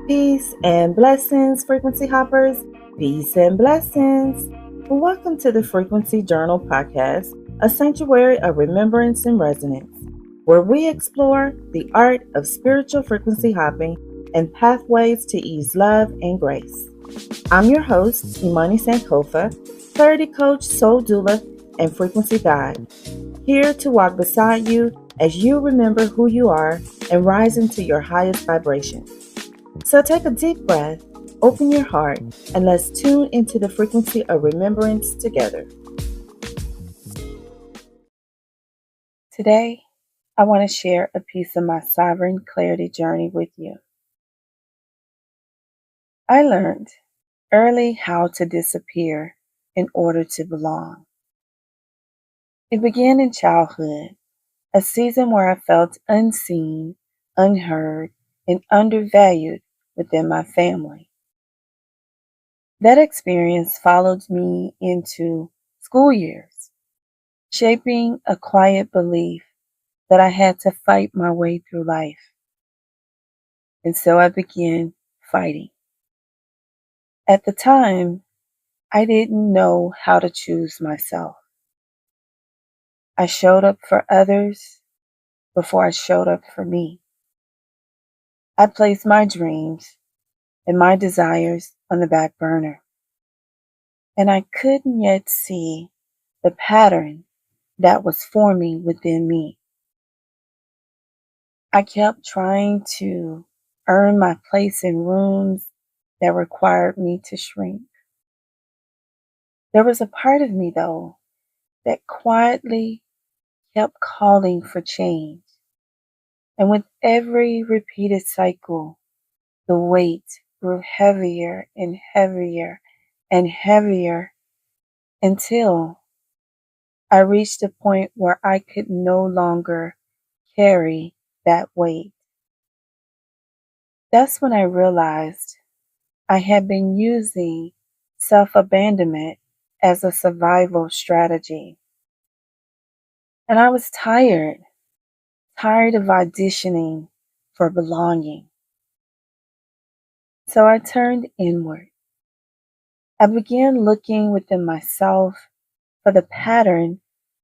Peace and blessings, frequency hoppers. Peace and blessings. Welcome to the Frequency Journal Podcast, a sanctuary of remembrance and resonance, where we explore the art of spiritual frequency hopping and pathways to ease love and grace. I'm your host, Imani Sankofa, clarity coach, soul doula, and frequency guide, here to walk beside you as you remember who you are and rise into your highest vibration. So take a deep breath, open your heart, and let's tune into the frequency of remembrance together. Today, I want to share a piece of my sovereign clarity journey with you. I learned early how to disappear in order to belong. It began in childhood, a season where I felt unseen, unheard, and undervalued within my family. That experience followed me into school years, shaping a quiet belief that I had to fight my way through life. And so I began fighting. At the time, I didn't know how to choose myself. I showed up for others before I showed up for me. I placed my dreams and my desires on the back burner. And I couldn't yet see the pattern that was forming within me. I kept trying to earn my place in rooms that required me to shrink. There was a part of me, though, that quietly kept calling for change. And with every repeated cycle, the weight grew heavier and heavier and heavier until I reached a point where I could no longer carry that weight. That's when I realized I had been using self-abandonment as a survival strategy. And I was tired of auditioning for belonging. So I turned inward. I began looking within myself for the pattern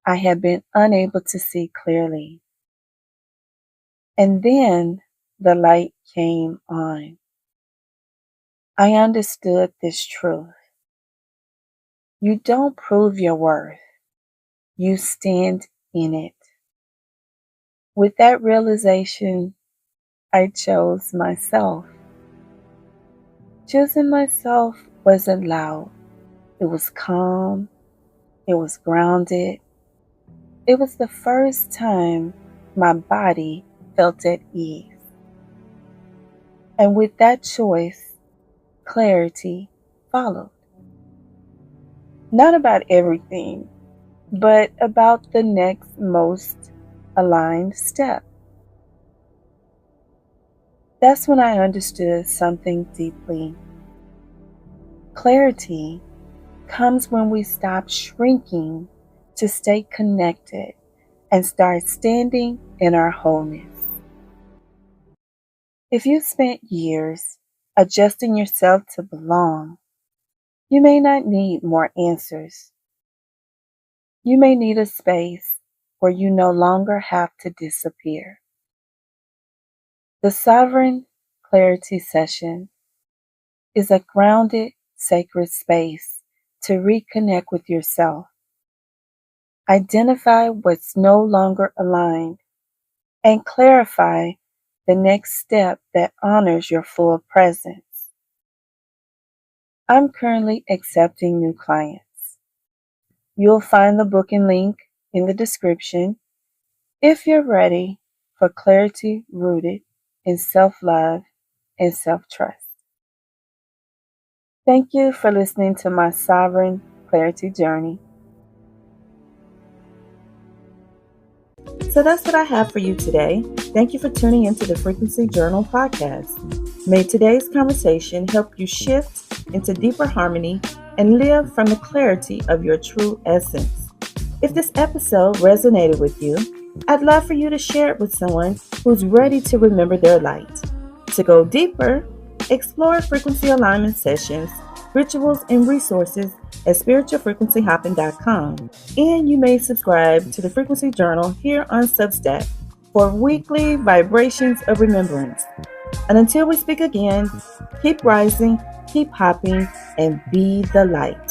I had been unable to see clearly. And then the light came on. I understood this truth. You don't prove your worth. You stand in it. With that realization, I chose myself. Choosing myself wasn't loud. It was calm. It was grounded. It was the first time my body felt at ease. And with that choice, clarity followed. Not about everything, but about the next most aligned step. That's when I understood something deeply. Clarity comes when we stop shrinking to stay connected and start standing in our wholeness. If you spent years adjusting yourself to belong, you may not need more answers. You may need a space where you no longer have to disappear. The Sovereign Clarity Session is a grounded, sacred space to reconnect with yourself. Identify what's no longer aligned and clarify the next step that honors your full presence. I'm currently accepting new clients. You'll find the booking link in the description if you're ready for clarity rooted in self-love and self-trust. Thank you for listening to my Sovereign Clarity Journey. So that's what I have for you today. Thank you for tuning into the Frequency Journal podcast. May today's conversation help you shift into deeper harmony and live from the clarity of your true essence. If this episode resonated with you, I'd love for you to share it with someone who's ready to remember their light. To go deeper, Explore frequency alignment sessions, rituals, and resources at spiritualfrequencyhopping.com. And you may subscribe to the Frequency Journal here on Substack for weekly vibrations of remembrance. And until we speak again, keep rising, keep hopping, and be the light.